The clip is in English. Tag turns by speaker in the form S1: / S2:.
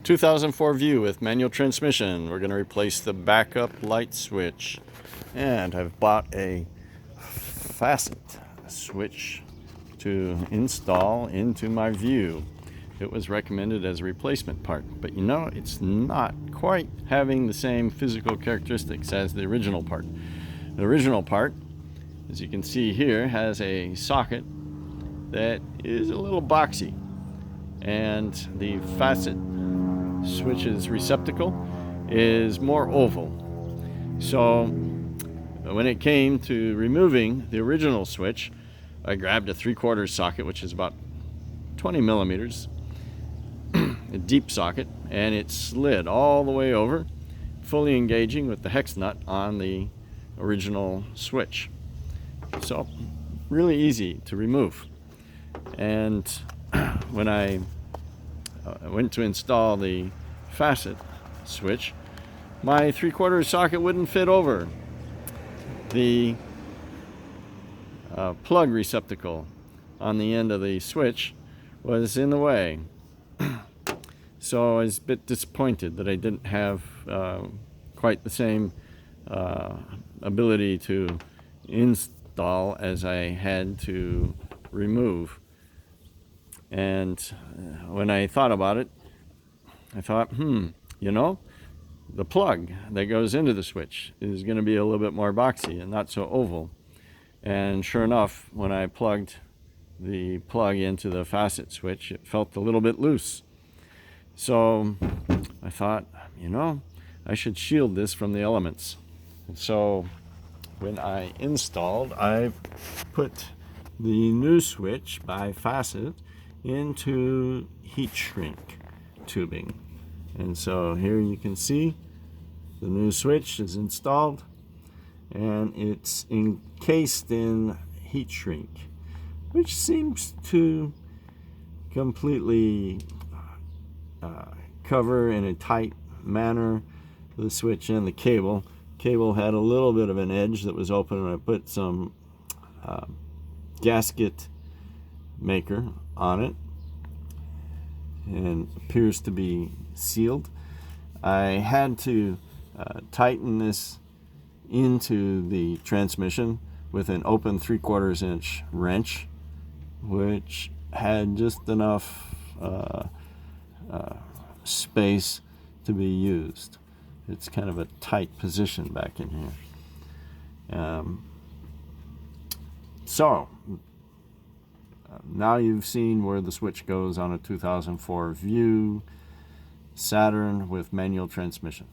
S1: 2004 VUE with manual transmission. We're going to replace the backup light switch. And I've bought a facet switch to install into my VUE. It was recommended as a replacement part, but you know, it's not quite having the same physical characteristics as the original part. The original part, as you can see here, has a socket that is a little boxy, and the facet switch's receptacle is more oval. So when it came to removing the original switch, I grabbed a 3/4 socket, which is about 20 millimeters, a deep socket, and it slid all the way over, fully engaging with the hex nut on the original switch. So really easy to remove. And when I went to install the facet switch, my 3/4 socket wouldn't fit over. The plug receptacle on the end of the switch was in the way. So I was a bit disappointed that I didn't have quite the same ability to install as I had to remove. And when I thought about it, I thought, you know, the plug that goes into the switch is going to be a little bit more boxy and not so oval. And sure enough, when I plugged the plug into the facet switch, it felt a little bit loose. So I thought, you know, I should shield this from the elements. And so when I installed, I put the new switch by facet into heat shrink tubing. And so here you can see the new switch is installed, and it's encased in heat shrink, which seems to completely cover in a tight manner the switch and the cable. Cable had a little bit of an edge that was open, and I put some gasket maker on it, and appears to be sealed. I had to tighten this into the transmission with an open 3/4 inch wrench, which had just enough space to be used. It's kind of a tight position back in here. So now you've seen where the switch goes on a 2004 VUE Saturn with manual transmission.